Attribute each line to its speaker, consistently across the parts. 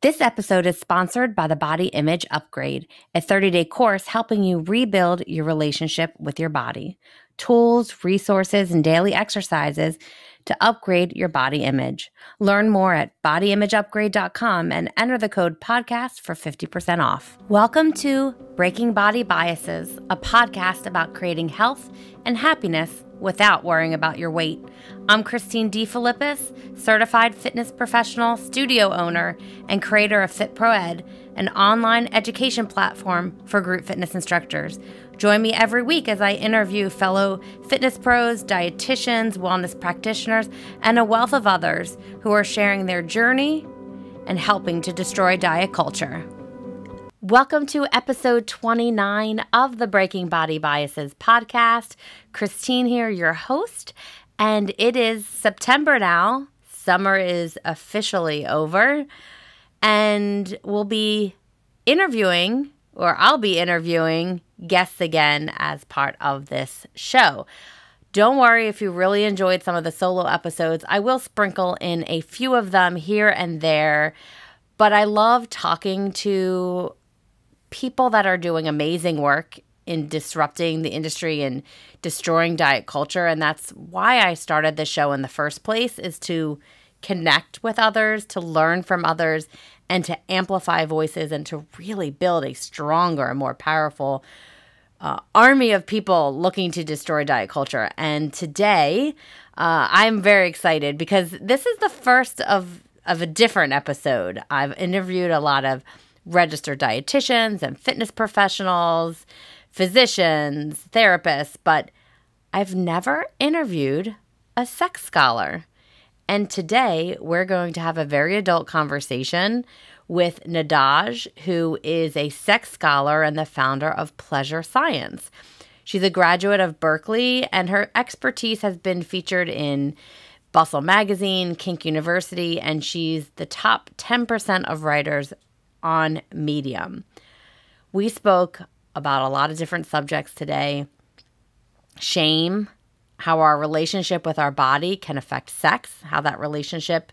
Speaker 1: This episode is sponsored by the Body Image Upgrade, a 30-day course helping you rebuild your relationship with your body. Tools, resources, and daily exercises to upgrade your body image. Learn more at bodyimageupgrade.com and enter the code podcast for 50% off. Welcome to Breaking Body Biases, a podcast about creating health and happiness without worrying about your weight. I'm Christine DeFilippis, certified fitness professional, studio owner, and creator of FitProEd, an online education platform for group fitness instructors. Join me every week as I interview fellow fitness pros, dietitians, wellness practitioners, and a wealth of others who are sharing their journey and helping to destroy diet culture. Welcome to episode 29 of the Breaking Body Biases podcast. Christine here, your host, and it is September now. Summer is officially over, and I'll be interviewing guests again as part of this show. Don't worry if you really enjoyed some of the solo episodes. I will sprinkle in a few of them here and there, but I love talking to people that are doing amazing work in disrupting the industry and destroying diet culture. And that's why I started this show in the first place, is to connect with others, to learn from others, and to amplify voices and to really build a stronger and more powerful army of people looking to destroy diet culture. And today, I'm very excited because this is the first of a different episode. I've interviewed a lot of registered dietitians and fitness professionals, physicians, therapists, but I've never interviewed a sex scholar. And today we're going to have a very adult conversation with Nadege, who is a sex scholar and the founder of Pleasure Science. She's a graduate of Berkeley, and her expertise has been featured in Bustle Magazine, Kink University, and she's the top 10% of writers on Medium. We spoke about a lot of different subjects today. Shame, how our relationship with our body can affect sex, how that relationship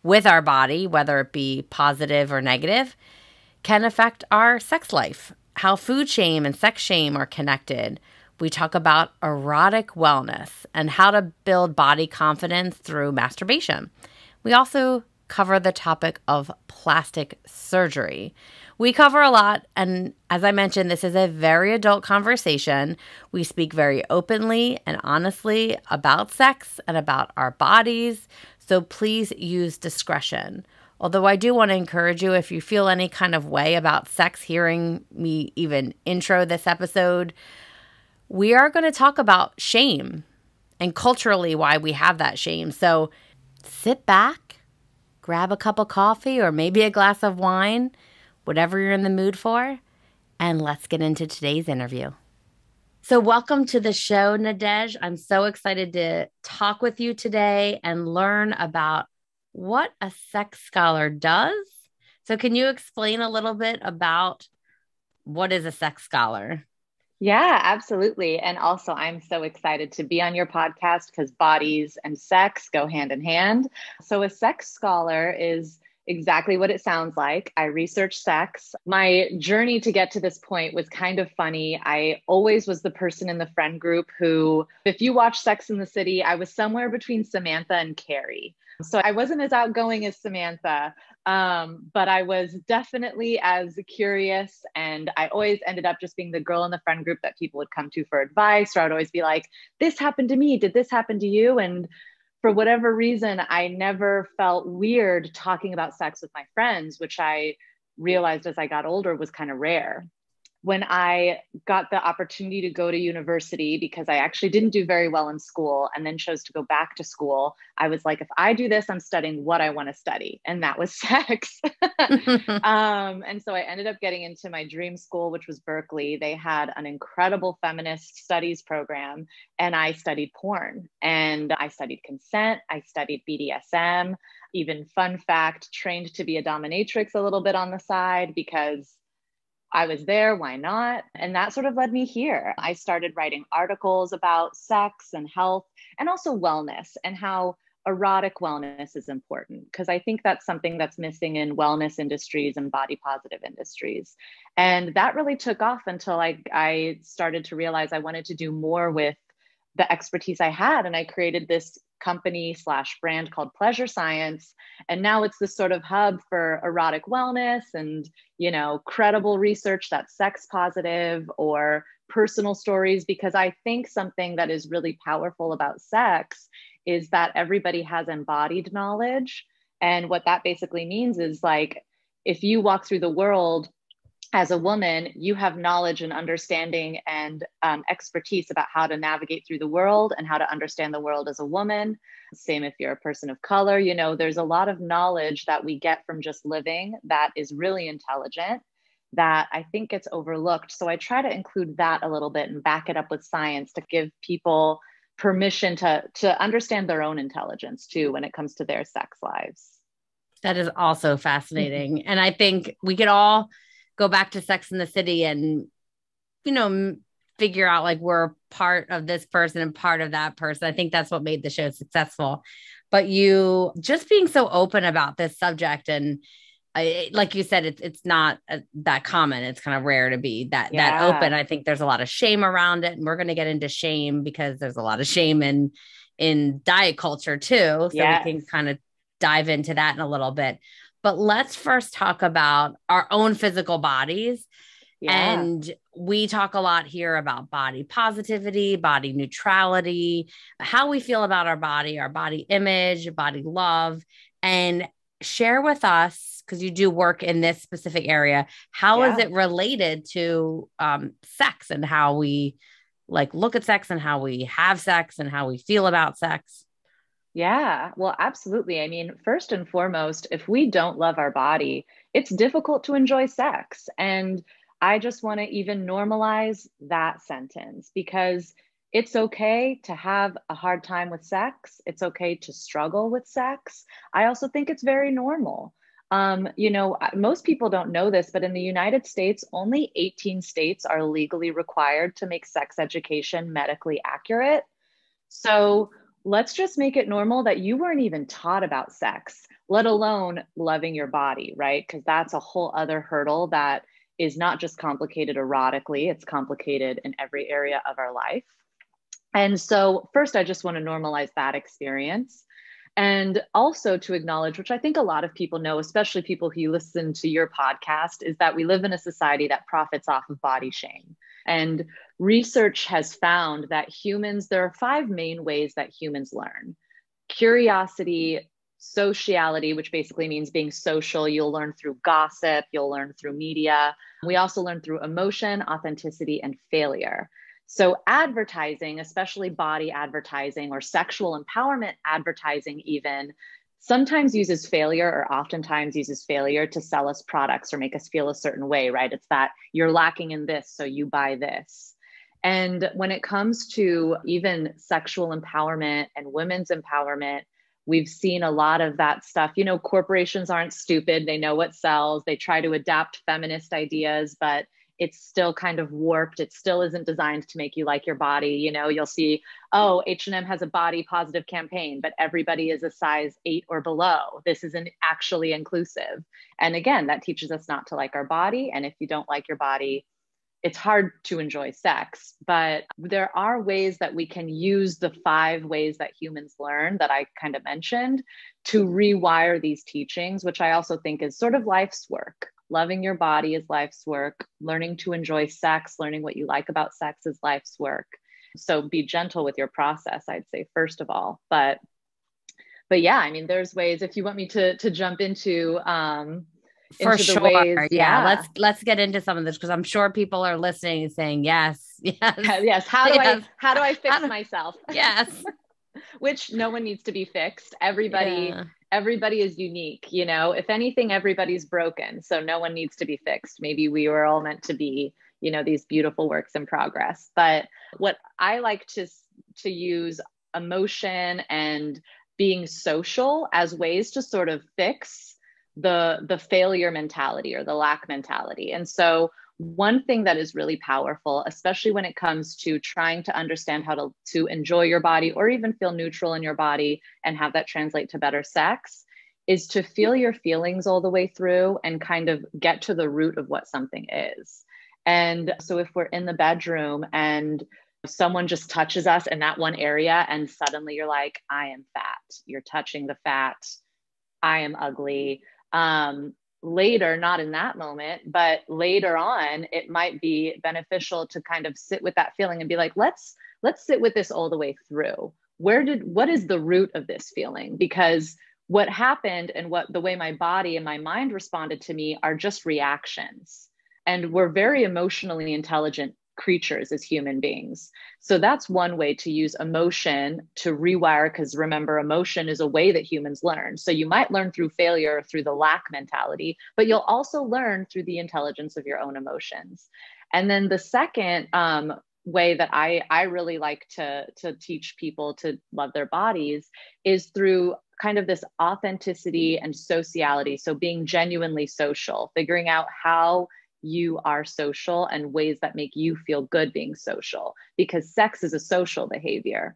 Speaker 1: with our body, whether it be positive or negative, can affect our sex life, how food shame and sex shame are connected. We talk about erotic wellness and how to build body confidence through masturbation. We also cover the topic of plastic surgery. We cover a lot, and as I mentioned, this is a very adult conversation. We speak very openly and honestly about sex and about our bodies, so please use discretion. Although I do want to encourage you, if you feel any kind of way about sex, hearing me even intro this episode, we are going to talk about shame and culturally why we have that shame. So sit back, grab a cup of coffee or maybe a glass of wine, whatever you're in the mood for, and let's get into today's interview. So welcome to the show, Nadege. I'm so excited to talk with you today and learn about what a sex scholar does. So can you explain a little bit about what is a sex scholar?
Speaker 2: Yeah, absolutely. And also, I'm so excited to be on your podcast because bodies and sex go hand in hand. So a sex scholar is exactly what it sounds like. I research sex. My journey to get to this point was kind of funny. I always was the person in the friend group who, if you watch Sex and the City, I was somewhere between Samantha and Carrie. So I wasn't as outgoing as Samantha, but I was definitely as curious. And I always ended up just being the girl in the friend group that people would come to for advice, or I'd always be like, this happened to me. Did this happen to you? And for whatever reason, I never felt weird talking about sex with my friends, which I realized as I got older was kind of rare. When I got the opportunity to go to university, because I actually didn't do very well in school and then chose to go back to school, I was like, if I do this, I'm studying what I want to study. And that was sex. And so I ended up getting into my dream school, which was Berkeley. They had an incredible feminist studies program, and I studied porn and I studied consent. I studied BDSM, even fun fact, trained to be a dominatrix a little bit on the side because I was there, why not? And that sort of led me here. I started writing articles about sex and health and also wellness and how erotic wellness is important, because I think that's something that's missing in wellness industries and body positive industries. And that really took off until I started to realize I wanted to do more with the expertise I had. And I created this company slash brand called Pleasure Science. And now it's this sort of hub for erotic wellness and, credible research that's sex positive, or personal stories, because I think something that is really powerful about sex is that everybody has embodied knowledge. And what that basically means is, like, if you walk through the world as a woman, you have knowledge and understanding and expertise about how to navigate through the world and how to understand the world as a woman. Same if you're a person of color. There's a lot of knowledge that we get from just living that is really intelligent, that I think gets overlooked. So I try to include that a little bit and back it up with science to give people permission to understand their own intelligence too when it comes to their sex lives.
Speaker 1: That is also fascinating. And I think we could all go back to Sex in the City and, figure out like we're part of this person and part of that person. I think that's what made the show successful. But you just being so open about this subject, and like you said, it's not that common. It's kind of rare to be that open. I think there's a lot of shame around it, and we're going to get into shame because there's a lot of shame in diet culture too. So we can kind of dive into that in a little bit. But let's first talk about our own physical bodies. Yeah. And we talk a lot here about body positivity, body neutrality, how we feel about our body image, body love, and share with us, because you do work in this specific area, how is it related to sex and how we look at sex and how we have sex and how we feel about sex?
Speaker 2: Yeah, well, absolutely. I mean, first and foremost, if we don't love our body, it's difficult to enjoy sex. And I just want to even normalize that sentence, because it's okay to have a hard time with sex. It's okay to struggle with sex. I also think it's very normal. Most people don't know this, but in the United States, only 18 states are legally required to make sex education medically accurate. So let's just make it normal that you weren't even taught about sex, let alone loving your body, right? Because that's a whole other hurdle that is not just complicated erotically, it's complicated in every area of our life. And so first, I just want to normalize that experience. And also to acknowledge, which I think a lot of people know, especially people who listen to your podcast, is that we live in a society that profits off of body shame. And research has found that there are 5 main ways that humans learn: curiosity, sociality, which basically means being social. You'll learn through gossip, you'll learn through media. We also learn through emotion, authenticity, and failure. So advertising, especially body advertising or sexual empowerment advertising even, sometimes uses failure, or oftentimes uses failure to sell us products or make us feel a certain way, right? It's that you're lacking in this, so you buy this. And when it comes to even sexual empowerment and women's empowerment, we've seen a lot of that stuff. Corporations aren't stupid. They know what sells. They try to adapt feminist ideas, but it's still kind of warped. It still isn't designed to make you like your body. You'll see, H&M has a body positive campaign, but everybody is a size 8 or below. This isn't actually inclusive. And again, that teaches us not to like our body. And if you don't like your body, it's hard to enjoy sex. But there are ways that we can use the 5 ways that humans learn that I kind of mentioned to rewire these teachings, which I also think is sort of life's work. Loving your body is life's work. Learning to enjoy sex, learning what you like about sex is life's work. So be gentle with your process, I'd say, first of all. But yeah, I mean, there's ways, if you want me to jump into
Speaker 1: for
Speaker 2: into
Speaker 1: sure.
Speaker 2: Ways,
Speaker 1: Let's get into some of this, because I'm sure people are listening and saying, yes.
Speaker 2: Yes. How do I fix myself?
Speaker 1: Yes.
Speaker 2: Which no one needs to be fixed. Everybody is unique. If anything, everybody's broken. So no one needs to be fixed. Maybe we were all meant to be, these beautiful works in progress. But what I like to use emotion and being social as ways to sort of fix the failure mentality or the lack mentality. And so One thing that is really powerful, especially when it comes to trying to understand how to enjoy your body or even feel neutral in your body and have that translate to better sex, is to feel your feelings all the way through and kind of get to the root of what something is. And so if we're in the bedroom and someone just touches us in that one area and suddenly you're like, I am fat, you're touching the fat, I am ugly. Later, not in that moment, but later on, it might be beneficial to kind of sit with that feeling and be like, let's sit with this all the way through. What is the root of this feeling? Because what happened and what the way my body and my mind responded to me are just reactions. And we're very emotionally intelligent creatures as human beings. So that's one way to use emotion to rewire, because remember, emotion is a way that humans learn. So you might learn through failure, through the lack mentality, but you'll also learn through the intelligence of your own emotions. And then the second way that I really like to teach people to love their bodies is through kind of this authenticity and sociality. So being genuinely social, figuring out how you are social and ways that make you feel good being social, because sex is a social behavior.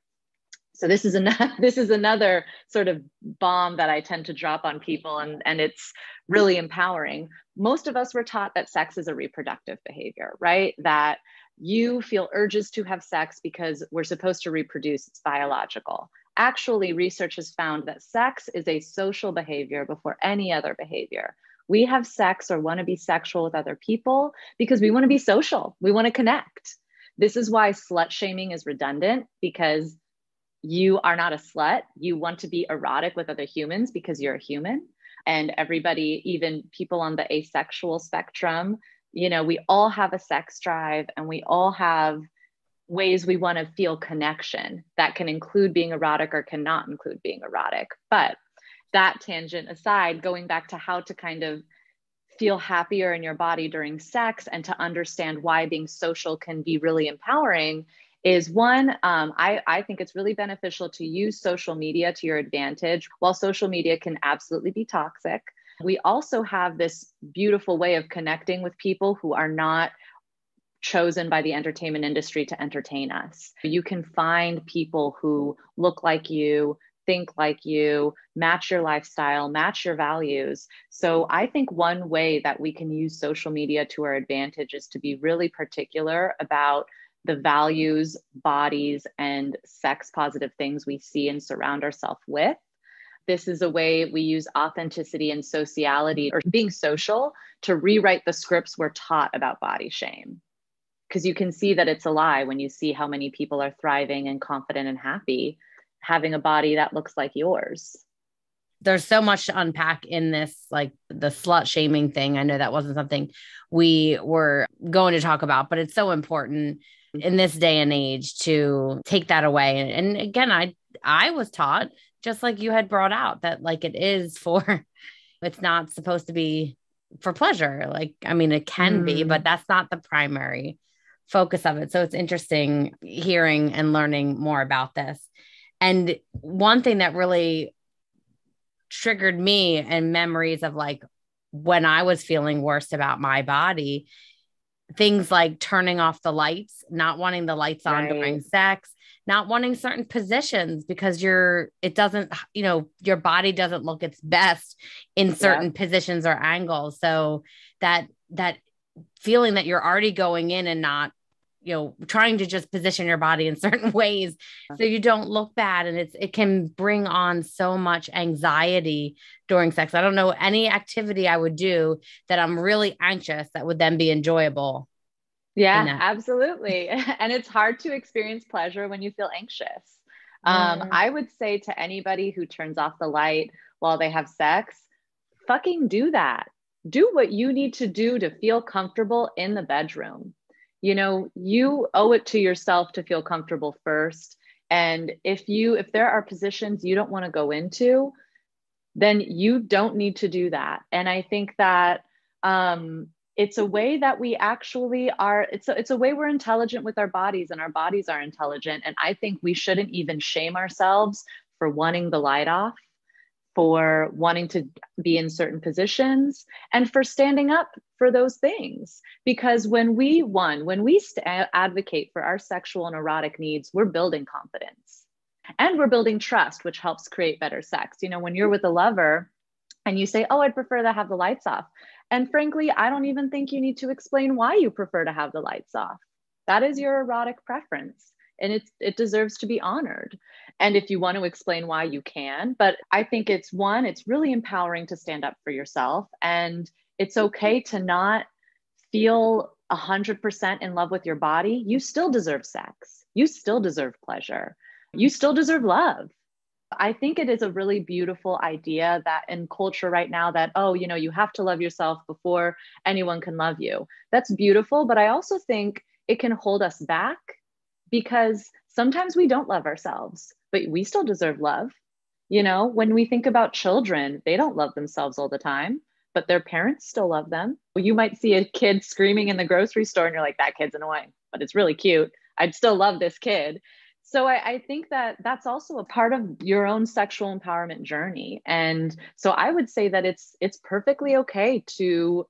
Speaker 2: So this is another sort of bomb that I tend to drop on people, and it's really empowering. Most of us were taught that sex is a reproductive behavior, right? That you feel urges to have sex because we're supposed to reproduce, it's biological. Actually, research has found that sex is a social behavior before any other behavior. We have sex or want to be sexual with other people because we want to be social. We want to connect. This is why slut shaming is redundant, because you are not a slut. You want to be erotic with other humans because you're a human. And everybody, even people on the asexual spectrum, we all have a sex drive and we all have ways we want to feel connection that can include being erotic or cannot include being erotic. But that tangent aside, going back to how to kind of feel happier in your body during sex and to understand why being social can be really empowering is one, I think it's really beneficial to use social media to your advantage. While social media can absolutely be toxic, we also have this beautiful way of connecting with people who are not chosen by the entertainment industry to entertain us. You can find people who look like you, think like you, match your lifestyle, match your values. So I think one way that we can use social media to our advantage is to be really particular about the values, bodies, and sex positive things we see and surround ourselves with. This is a way we use authenticity and sociality, or being social, to rewrite the scripts we're taught about body shame. Because you can see that it's a lie when you see how many people are thriving and confident and happy having a body that looks like yours.
Speaker 1: There's so much to unpack in this, like the slut shaming thing. I know that wasn't something we were going to talk about, but it's so important in this day and age to take that away. And again, I was taught, just like you had brought out, that like it is for, it's not supposed to be for pleasure. Like, I mean, it can be, but that's not the primary focus of it. So it's interesting hearing and learning more about this. And one thing that really triggered me and memories of like when I was feeling worse about my body, things like turning off the lights, not wanting the lights on during sex, not wanting certain positions because your body doesn't look its best in certain positions or angles. So that feeling that you're already going in and not, trying to just position your body in certain ways so you don't look bad. And it can bring on so much anxiety during sex. I don't know any activity I would do that I'm really anxious that would then be enjoyable.
Speaker 2: Yeah, absolutely. And it's hard to experience pleasure when you feel anxious. I would say to anybody who turns off the light while they have sex, fucking do that. Do what you need to do to feel comfortable in the bedroom. You owe it to yourself to feel comfortable first. And if there are positions you don't want to go into, then you don't need to do that. And I think that it's a way that we actually are, it's a way we're intelligent with our bodies, and our bodies are intelligent. And I think we shouldn't even shame ourselves for wanting the light off, for wanting to be in certain positions, and for standing up for those things. Because when we advocate for our sexual and erotic needs, we're building confidence and we're building trust, which helps create better sex. You know, when you're with a lover and you say, oh, I'd prefer to have the lights off. And frankly, I don't even think you need to explain why you prefer to have the lights off. That is your erotic preference, and it deserves to be honored. And if you want to explain why, you can. But I think it's really empowering to stand up for yourself. And it's okay to not feel 100% in love with your body. You still deserve sex. You still deserve pleasure. You still deserve love. I think it is a really beautiful idea that in culture right now that, oh, you know, you have to love yourself before anyone can love you. That's beautiful. But I also think it can hold us back, because sometimes we don't love ourselves, but we still deserve love. You know, when we think about children, they don't love themselves all the time, but their parents still love them. You might see a kid screaming in the grocery store and you're like, that kid's annoying, but it's really cute. I'd still love this kid. So I think that that's also a part of your own sexual empowerment journey. And so I would say that it's perfectly okay to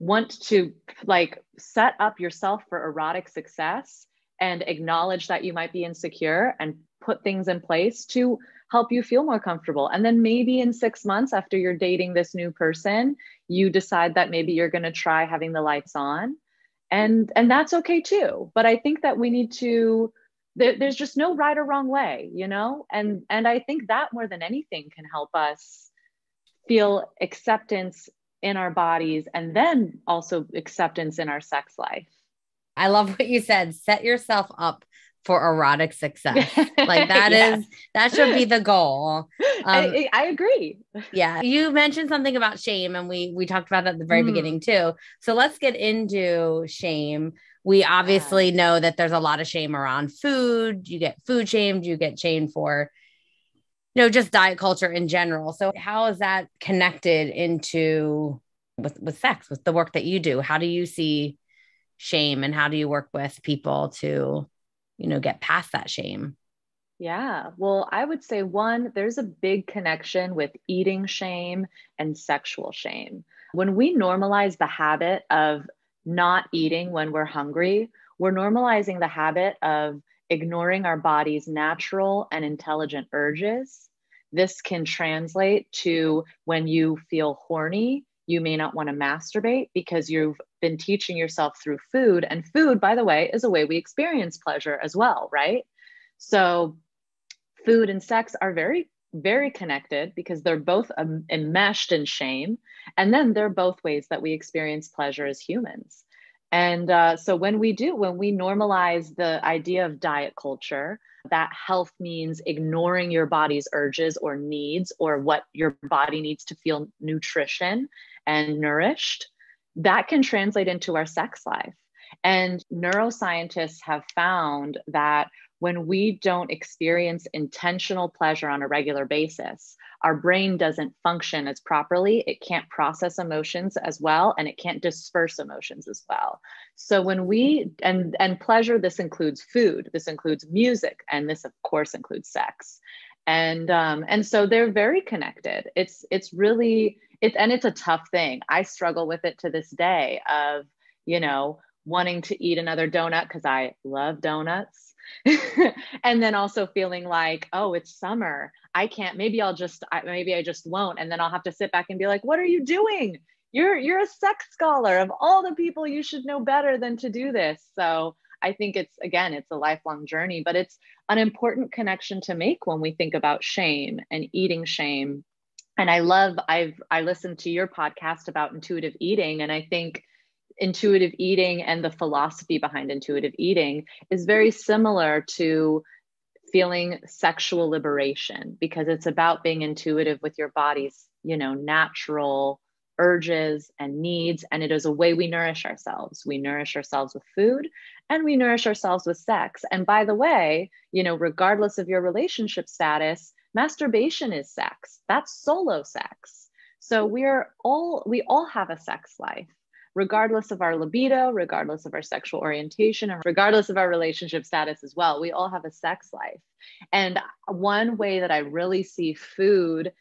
Speaker 2: want to like set up yourself for erotic success and acknowledge that you might be insecure and put things in place to help you feel more comfortable. And then maybe in 6 months after you're dating this new person, you decide that maybe you're going to try having the lights on, and that's okay too. But I think that we need to, there's just no right or wrong way, you know? And I think that more than anything can help us feel acceptance in our bodies, and then also acceptance in our sex life.
Speaker 1: I love what you said. Set yourself up for erotic success. Like that that should be the goal.
Speaker 2: I agree.
Speaker 1: Yeah. You mentioned something about shame, and we talked about it at the very beginning too. So let's get into shame. We obviously know that there's a lot of shame around food. You get food shamed, you get shamed for, you know, just diet culture in general. So how is that connected into with sex, with the work that you do? How do you see shame, and how do you work with people to, you know, get past that shame?
Speaker 2: Yeah, well, I would say one, there's a big connection with eating shame and sexual shame. When we normalize the habit of not eating when we're hungry, we're normalizing the habit of ignoring our body's natural and intelligent urges. This can translate to when you feel horny, you may not want to masturbate because you've been teaching yourself through food. And food, by the way, is a way we experience pleasure as well, right? So food and sex are very, very connected because they're both enmeshed in shame. And then they're both ways that we experience pleasure as humans. And so when we normalize the idea of diet culture, that health means ignoring your body's urges or needs, or what your body needs to feel nutrition and nourished, that can translate into our sex life. And neuroscientists have found that when we don't experience intentional pleasure on a regular basis, our brain doesn't function as properly. It can't process emotions as well, and it can't disperse emotions as well. So when we, and pleasure, this includes food, this includes music, and this of course includes sex. And so they're very connected. It's really, it's a tough thing. I struggle with it to this day of, you know, wanting to eat another donut because I love donuts. And then also feeling like, oh, it's summer. I can't, maybe I just won't. And then I'll have to sit back and be like, what are you doing? You're a sex scholar. Of all the people, you should know better than to do this. So I think it's a lifelong journey, but it's an important connection to make when we think about shame and eating shame. And I listened to your podcast about intuitive eating, and I think intuitive eating and the philosophy behind intuitive eating is very similar to feeling sexual liberation, because it's about being intuitive with your body's, you know, natural urges and needs. And it is a way we nourish ourselves. We nourish ourselves with food, and we nourish ourselves with sex. And by the way, you know, regardless of your relationship status, masturbation is sex. That's solo sex. So we all have a sex life, regardless of our libido, regardless of our sexual orientation, and regardless of our relationship status as well. We all have a sex life. And one way that I really see food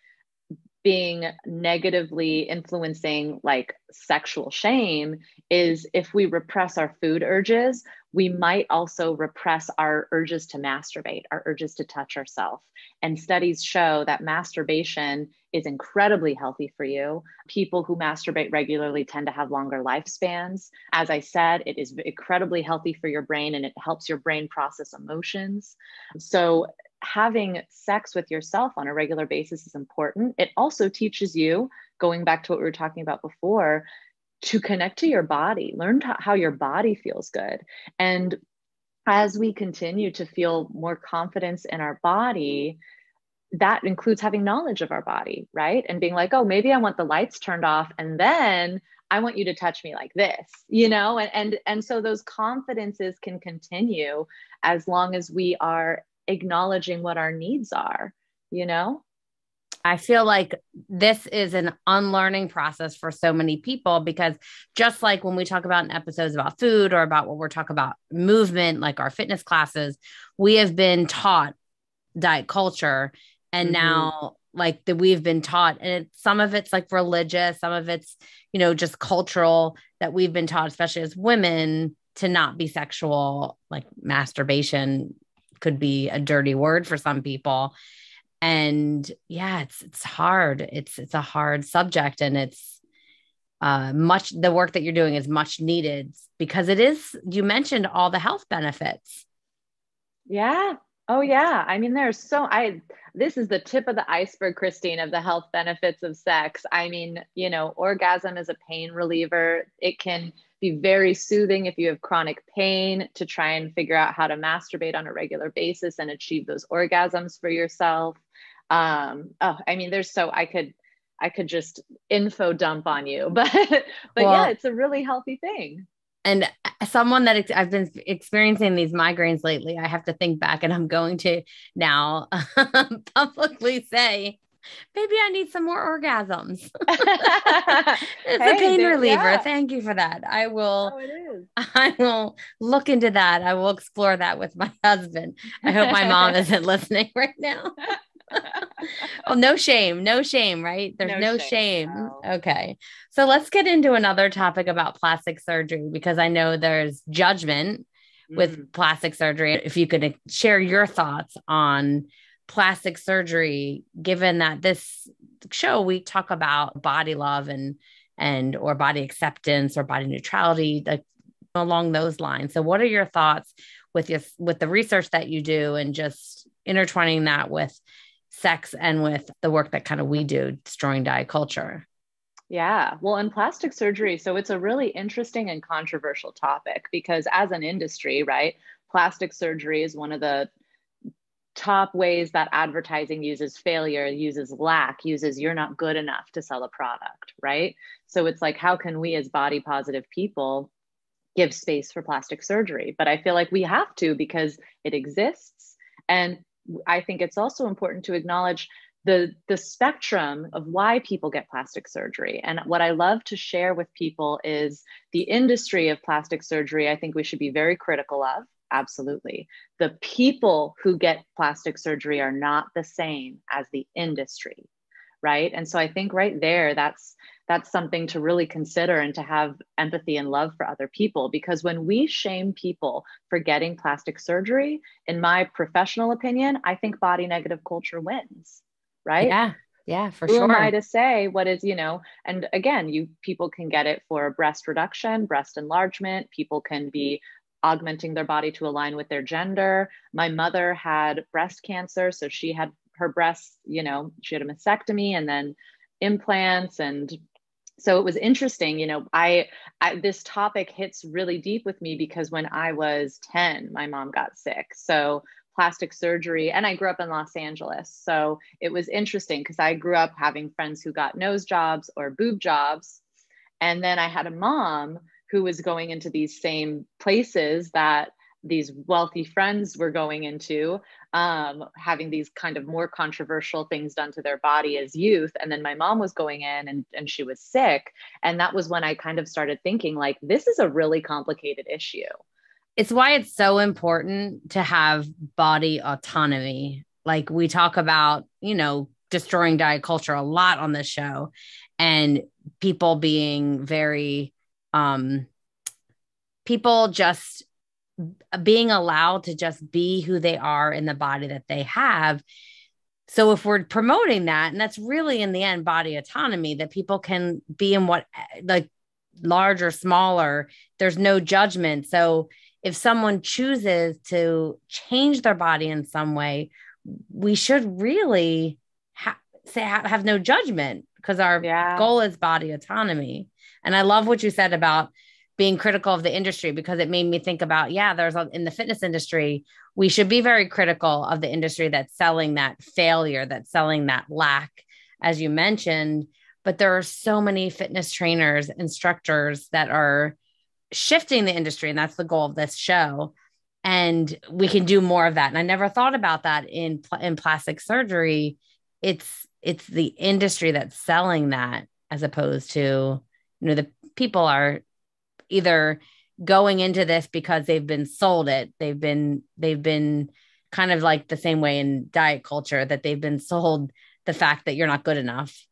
Speaker 2: being negatively influencing like sexual shame is if we repress our food urges, we might also repress our urges to masturbate, our urges to touch ourselves. And studies show that masturbation is incredibly healthy for you. People who masturbate regularly tend to have longer lifespans. As I said, it is incredibly healthy for your brain and it helps your brain process emotions. So having sex with yourself on a regular basis is important. It also teaches you, going back to what we were talking about before, to connect to your body, learn how your body feels good. And as we continue to feel more confidence in our body, that includes having knowledge of our body, right? And being like, oh, maybe I want the lights turned off and then I want you to touch me like this, you know? And so those confidences can continue as long as we are acknowledging what our needs are, you know?
Speaker 1: I feel like this is an unlearning process for so many people, because just like when we talk about in episodes about food or about what we're talking about movement, like our fitness classes, we have been taught diet culture. And now like that we've been taught, and some of it's like religious, some of it's, you know, just cultural, that we've been taught, especially as women, to not be sexual. Like masturbation could be a dirty word for some people. And yeah, it's hard. It's a hard subject, and it's much, the work that you're doing is much needed, because it is, you mentioned all the health benefits.
Speaker 2: Yeah. Oh yeah. I mean, this is the tip of the iceberg, Christine, of the health benefits of sex. I mean, you know, orgasm is a pain reliever. It can be very soothing if you have chronic pain, to try and figure out how to masturbate on a regular basis and achieve those orgasms for yourself. I mean, I could just info dump on you, but
Speaker 1: Well,
Speaker 2: yeah, it's a really healthy thing.
Speaker 1: and someone that I've been experiencing these migraines lately, I have to think back, and I'm going to now publicly say, maybe I need some more orgasms. It's a pain reliever.
Speaker 2: Yeah.
Speaker 1: Thank you for that.
Speaker 2: Oh, it is.
Speaker 1: I will look into that. I will explore that with my husband. I hope my mom isn't listening right now. Well, no shame, right? There's no shame.
Speaker 2: No.
Speaker 1: Okay. So let's get into another topic about plastic surgery, because I know there's judgment with plastic surgery. If you could share your thoughts on plastic surgery, given that this show, we talk about body love and or body acceptance or body neutrality, like along those lines. So what are your thoughts with the research that you do, and just intertwining that with sex and with the work that kind of we do, destroying diet culture?
Speaker 2: Yeah, well, in plastic surgery, so it's a really interesting and controversial topic, because as an industry, right, plastic surgery is one of the top ways that advertising uses failure, uses lack, uses you're not good enough to sell a product, right? So it's like, how can we as body positive people give space for plastic surgery? But I feel like we have to, because it exists. And I think it's also important to acknowledge the spectrum of why people get plastic surgery. And what I love to share with people is the industry of plastic surgery, I think we should be very critical of. Absolutely. The people who get plastic surgery are not the same as the industry, right? And so I think right there, that's something to really consider, and to have empathy and love for other people. Because when we shame people for getting plastic surgery, in my professional opinion, I think body negative culture wins, right?
Speaker 1: Yeah, for
Speaker 2: Who
Speaker 1: sure.
Speaker 2: am I to say what is, you know, and again, people can get it for breast reduction, breast enlargement. People can be augmenting their body to align with their gender. My mother had breast cancer, so she had her breasts, you know, she had a mastectomy and then implants. And so it was interesting, you know, I this topic hits really deep with me, because when I was 10, my mom got sick. So plastic surgery, and I grew up in Los Angeles. So it was interesting, because I grew up having friends who got nose jobs or boob jobs. And then I had a mom who was going into these same places that these wealthy friends were going into, having these kind of more controversial things done to their body as youth. And then my mom was going in and she was sick. And that was when I kind of started thinking, like, this is a really complicated issue.
Speaker 1: It's why it's so important to have body autonomy. Like we talk about, you know, destroying diet culture a lot on this show, and people being very, people just being allowed to just be who they are in the body that they have. So if we're promoting that, and that's really in the end body autonomy, that people can be in what, like, large or smaller, there's no judgment. So if someone chooses to change their body in some way, we should really have no judgment, because our
Speaker 2: Yeah.
Speaker 1: goal is body autonomy. And I love what you said about being critical of the industry, because it made me think about, in the fitness industry, we should be very critical of the industry that's selling that failure, that's selling that lack, as you mentioned. But there are so many fitness trainers, instructors that are shifting the industry. And that's the goal of this show. And we can do more of that. And I never thought about that in plastic surgery. It's the industry that's selling that, as opposed to, the people are either going into this because they've been sold it. They've been kind of like the same way in diet culture, that they've been sold the fact that you're not good enough.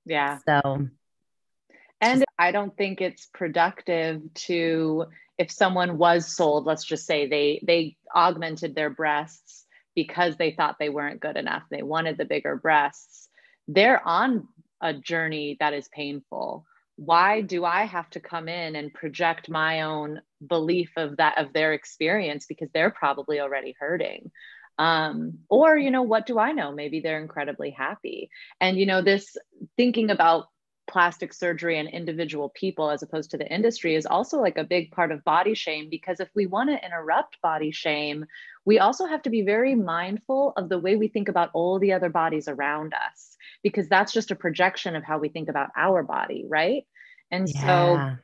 Speaker 2: Yeah.
Speaker 1: So,
Speaker 2: and I don't think it's productive to, if someone was sold, let's just say they augmented their breasts because they thought they weren't good enough, they wanted the bigger breasts, they're on a journey that is painful. Why do I have to come in and project my own belief of their experience, because they're probably already hurting? Or, what do I know? Maybe they're incredibly happy. And, this thinking about plastic surgery and individual people as opposed to the industry is also like a big part of body shame, because if we want to interrupt body shame, we also have to be very mindful of the way we think about all the other bodies around us, because that's just a projection of how we think about our body, right? And so
Speaker 1: yeah.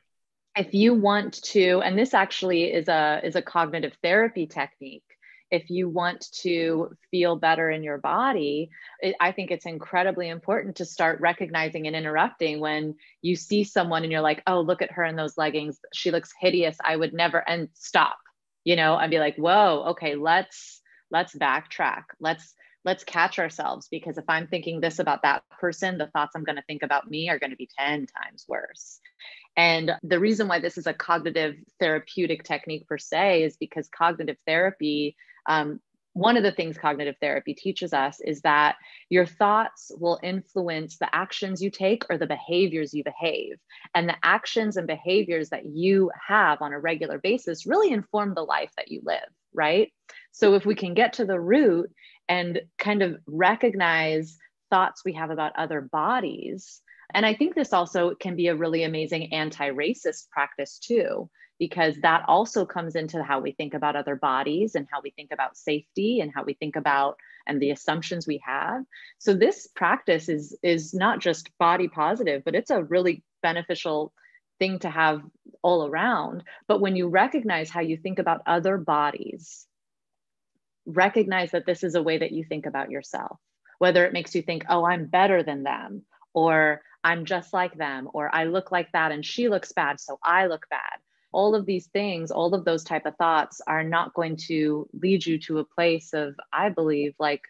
Speaker 2: if you want to, and this actually is a cognitive therapy technique, if you want to feel better in your body, I think it's incredibly important to start recognizing and interrupting when you see someone and you're like, oh, look at her in those leggings, she looks hideous, I would never, and stop, and be like, whoa, okay, let's backtrack. Let's catch ourselves, because if I'm thinking this about that person, the thoughts I'm going to think about me are going to be 10 times worse. And the reason why this is a cognitive therapeutic technique per se is because cognitive therapy, one of the things cognitive therapy teaches us is that your thoughts will influence the actions you take or the behaviors you behave. And the actions and behaviors that you have on a regular basis really inform the life that you live, right? So if we can get to the root and kind of recognize thoughts we have about other bodies. And I think this also can be a really amazing anti-racist practice too, because that also comes into how we think about other bodies and how we think about safety and how we think about, and the assumptions we have. So this practice is not just body positive, but it's a really beneficial thing to have all around. But when you recognize how you think about other bodies, recognize that this is a way that you think about yourself, whether it makes you think, oh, I'm better than them, or I'm just like them, or I look like that and she looks bad, so I look bad. All of these things, all of those type of thoughts are not going to lead you to a place of, I believe, like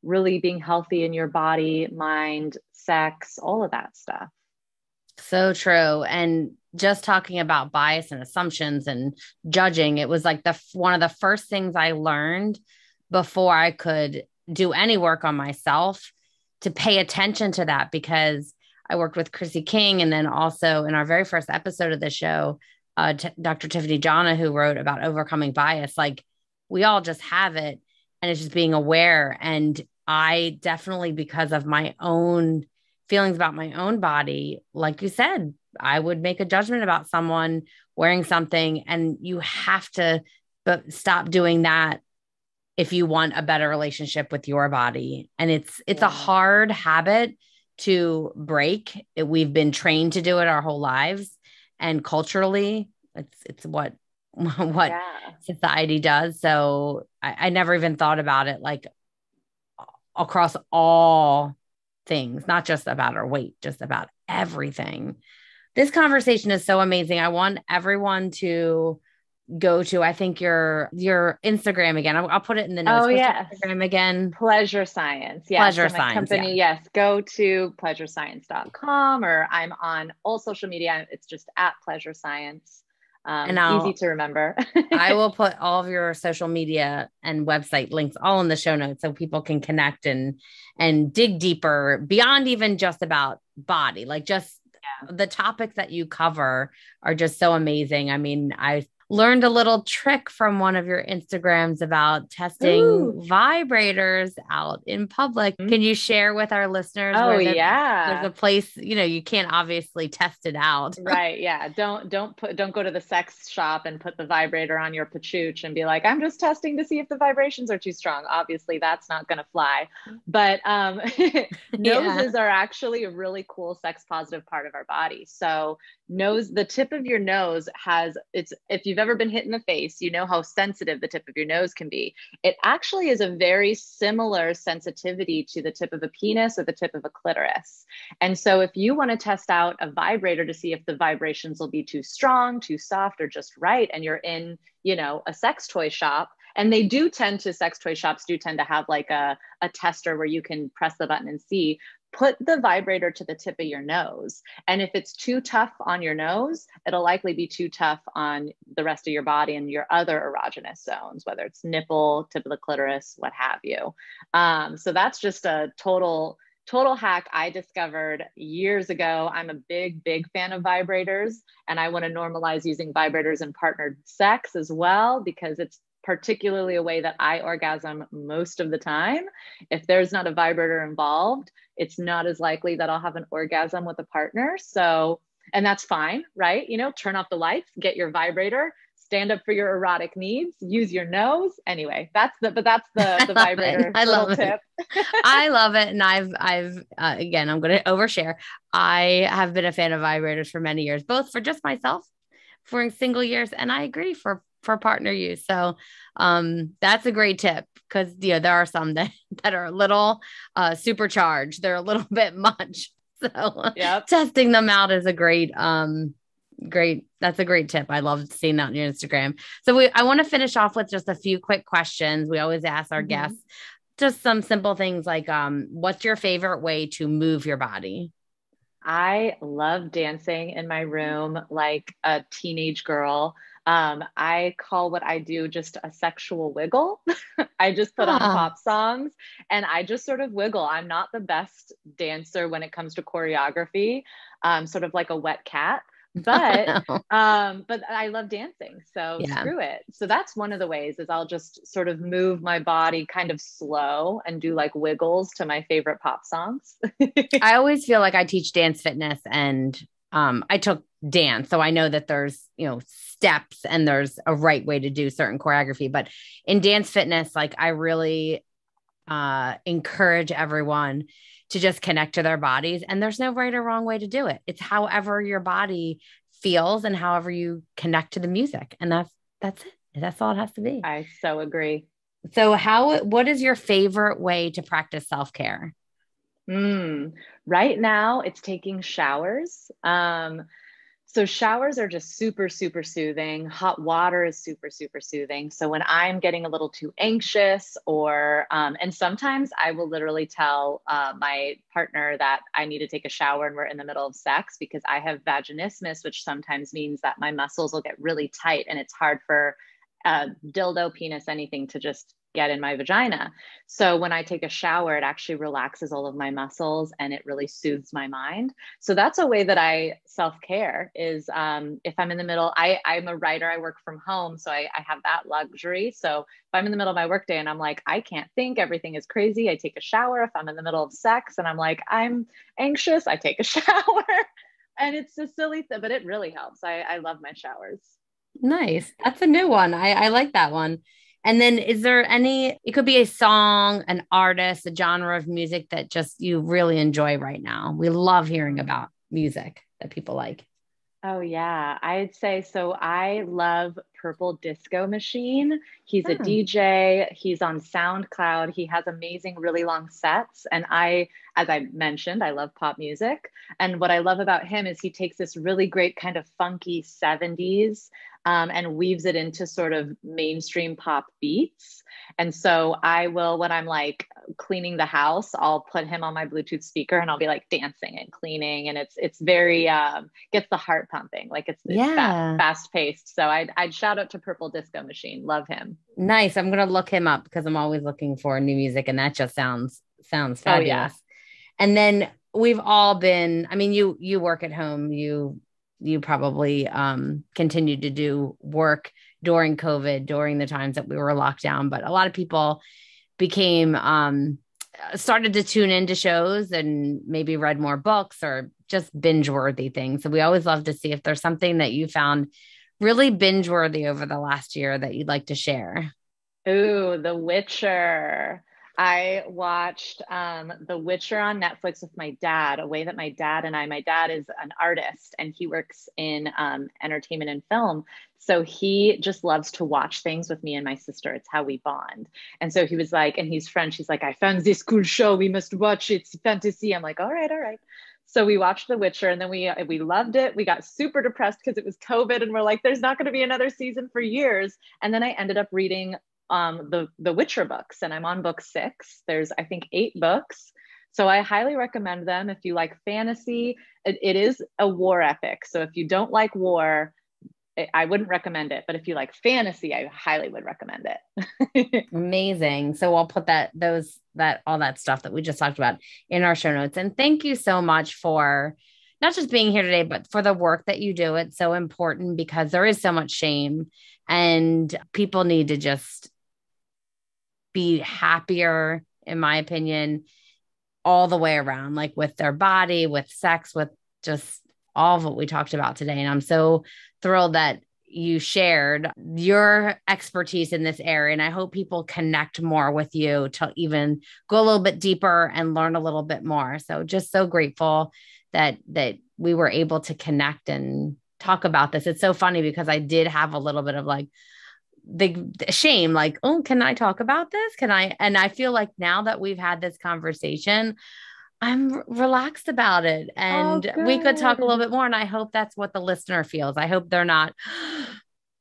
Speaker 2: really being healthy in your body, mind, sex, all of that stuff.
Speaker 1: So true. And just talking about bias and assumptions and judging, it was like one of the first things I learned before I could do any work on myself, to pay attention to that, because I worked with Chrissy King. And then also in our very first episode of the show, Dr. Tiffany Jana, who wrote about overcoming bias, like we all just have it, and it's just being aware. And I definitely, because of my own feelings about my own body, like you said, I would make a judgment about someone wearing something, and you have to stop doing that if you want a better relationship with your body. And it's a hard habit to break. We've been trained to do it our whole lives, and culturally it's what society does. So I never even thought about it like across all things, not just about our weight, just about everything. This conversation is so amazing. I want everyone to go to, I think your Instagram again. I'll put it in the notes.
Speaker 2: Oh,
Speaker 1: What's your
Speaker 2: yes.
Speaker 1: Instagram again?
Speaker 2: Pleasure Science. Yeah.
Speaker 1: Pleasure
Speaker 2: So my
Speaker 1: Science. Yeah.
Speaker 2: company, yes, go to pleasurescience.com, or I'm on all social media. It's just at Pleasure Science.
Speaker 1: And
Speaker 2: Easy to remember.
Speaker 1: I will put all of your social media and website links all in the show notes so people can connect and dig deeper beyond even just about body. Like just the topics that you cover are just so amazing. I mean, I learned a little trick from one of your Instagrams about testing
Speaker 2: Ooh.
Speaker 1: vibrators out in public. Can you share with our listeners
Speaker 2: Oh,
Speaker 1: where there's
Speaker 2: yeah.
Speaker 1: a place, you can't obviously test it out.
Speaker 2: Right. Yeah. Don't go to the sex shop and put the vibrator on your pachooch and be like, I'm just testing to see if the vibrations are too strong. Obviously, that's not going to fly. But noses are actually a really cool sex positive part of our body. So the tip of your nose if you've ever been hit in the face, you know how sensitive the tip of your nose can be. It actually is a very similar sensitivity to the tip of a penis or the tip of a clitoris. And so if you want to test out a vibrator to see if the vibrations will be too strong, too soft, or just right, and you're in, a sex toy shop, and sex toy shops do tend to have like a tester where you can press the button and see, put the vibrator to the tip of your nose. And if it's too tough on your nose, it'll likely be too tough on the rest of your body and your other erogenous zones, whether it's nipple, tip of the clitoris, what have you. So that's just a total hack I discovered years ago. I'm a big fan of vibrators, and I want to normalize using vibrators in partnered sex as well, because it's particularly a way that I orgasm most of the time. If there's not a vibrator involved, it's not as likely that I'll have an orgasm with a partner. So, and that's fine, right? Turn off the lights, get your vibrator, stand up for your erotic needs, use your nose. Anyway, that's the vibrator little tip.
Speaker 1: I love it. And I've again, I'm going to overshare. I have been a fan of vibrators for many years, both for just myself for single years. And I agree for partner use. So, that's a great tip, because, there are some that are a little, supercharged. They're a little bit much. So testing them out is a great, that's a great tip. I love seeing that on your Instagram. So I want to finish off with just a few quick questions. We always ask our guests just some simple things like, what's your favorite way to move your body?
Speaker 2: I love dancing in my room like a teenage girl. I call what I do just a sexual wiggle. I just put on pop songs and I just sort of wiggle. I'm not the best dancer when it comes to choreography, sort of like a wet cat. But I love dancing, so screw it. So that's one of the ways is I'll just sort of move my body kind of slow and do like wiggles to my favorite pop songs.
Speaker 1: I always feel like I teach dance fitness, and I took dance, so I know that there's steps and there's a right way to do certain choreography. But in dance fitness, like I really encourage everyone to just connect to their bodies, and there's no right or wrong way to do it. It's however your body feels and however you connect to the music. And that's it. That's all it has to be.
Speaker 2: I so agree.
Speaker 1: So what is your favorite way to practice self-care?
Speaker 2: Right now it's taking showers. So showers are just super, super soothing. Hot water is super, super soothing. So when I'm getting a little too anxious and sometimes I will literally tell my partner that I need to take a shower and we're in the middle of sex, because I have vaginismus, which sometimes means that my muscles will get really tight and it's hard for dildo, penis, anything to just get in my vagina. So when I take a shower, it actually relaxes all of my muscles and it really soothes my mind. So that's a way that I self-care is if I'm in the middle, I'm a writer, I work from home. So I have that luxury. So if I'm in the middle of my workday and I'm like, I can't think, everything is crazy, I take a shower. If I'm in the middle of sex and I'm like, I'm anxious, I take a shower. And it's a silly thing, but it really helps. I love my showers.
Speaker 1: Nice. That's a new one. I like that one. And then is there it could be a song, an artist, a genre of music that just you really enjoy right now? We love hearing about music that people like.
Speaker 2: Oh yeah, I'd say so. I love Purple Disco Machine. He's a DJ. He's on SoundCloud. He has amazing, really long sets. And as I mentioned, I love pop music. And what I love about him is he takes this really great kind of funky 70s and weaves it into sort of mainstream pop beats. And so I will, when I'm like cleaning the house, I'll put him on my Bluetooth speaker and I'll be like dancing and cleaning. And it's very, gets the heart pumping. Like it's fast paced. So I'd shout out to Purple Disco Machine. Love him.
Speaker 1: Nice. I'm going to look him up because I'm always looking for new music, and that just sounds fabulous. Oh, yeah. And then we've all been, I mean, you work at home, you probably continued to do work during COVID, during the times that we were locked down, but a lot of people started to tune into shows and maybe read more books or just binge-worthy things. So we always love to see if there's something that you found really binge-worthy over the last year that you'd like to share.
Speaker 2: Ooh, The Witcher. I watched The Witcher on Netflix with my dad, my dad is an artist and he works in entertainment and film. So he just loves to watch things with me and my sister. It's how we bond. And so he was like, and he's French. He's like, I found this cool show. We must watch it. It's fantasy. I'm like, all right. So we watched The Witcher and then we loved it. We got super depressed because it was COVID and we're like, there's not going to be another season for years. And then I ended up reading the Witcher books, and I'm on book 6. There's, I think, 8 books. So I highly recommend them. If you like fantasy, it is a war epic. So if you don't like war, I wouldn't recommend it. But if you like fantasy, I highly would recommend it.
Speaker 1: Amazing. So I'll put all that stuff that we just talked about in our show notes. And thank you so much for not just being here today, but for the work that you do. It's so important because there is so much shame and people need to just be happier, in my opinion, all the way around, like with their body, with sex, with just all of what we talked about today. And I'm so thrilled that you shared your expertise in this area. And I hope people connect more with you to even go a little bit deeper and learn a little bit more. So just so grateful that we were able to connect and talk about this. It's so funny because I did have a little bit of like the shame, like, oh, can I talk about this? Can I? And I feel like now that we've had this conversation, I'm relaxed about it and we could talk a little bit more. And I hope that's what the listener feels. I hope they're not,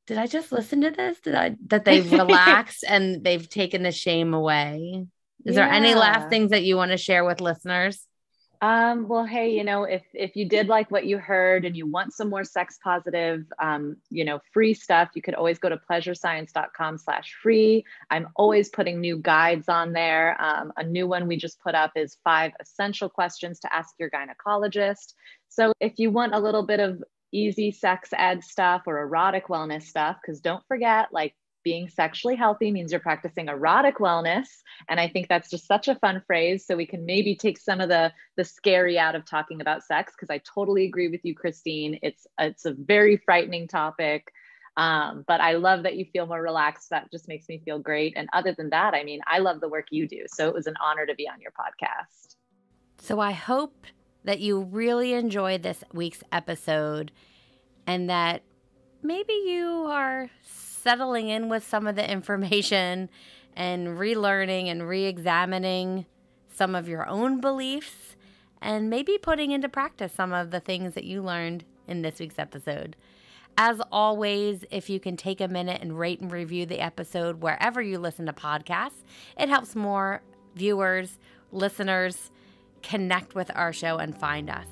Speaker 1: did I just listen to this? That they've relaxed and they've taken the shame away. Is there any last things that you want to share with listeners?
Speaker 2: Well, hey, if you did like what you heard and you want some more sex positive, free stuff, you could always go to pleasurescience.com/free. I'm always putting new guides on there. A new one we just put up is 5 essential questions to ask your gynecologist. So if you want a little bit of easy sex ed stuff or erotic wellness stuff, because don't forget, like, being sexually healthy means you're practicing erotic wellness. And I think that's just such a fun phrase. So we can maybe take some of the scary out of talking about sex, because I totally agree with you, Christine. It's a very frightening topic. But I love that you feel more relaxed. That just makes me feel great. And other than that, I mean, I love the work you do. So it was an honor to be on your podcast.
Speaker 1: So I hope that you really enjoyed this week's episode and that maybe you are settling in with some of the information and relearning and re-examining some of your own beliefs and maybe putting into practice some of the things that you learned in this week's episode. As always, if you can take a minute and rate and review the episode wherever you listen to podcasts, it helps more viewers, listeners connect with our show and find us.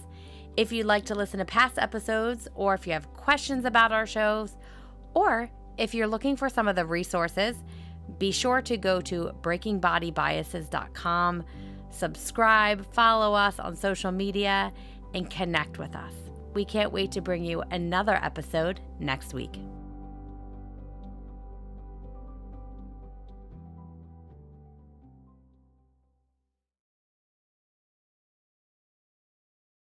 Speaker 1: If you'd like to listen to past episodes, or if you have questions about our shows, or if you're looking for some of the resources, be sure to go to breakingbodybiases.com, subscribe, follow us on social media, and connect with us. We can't wait to bring you another episode next week.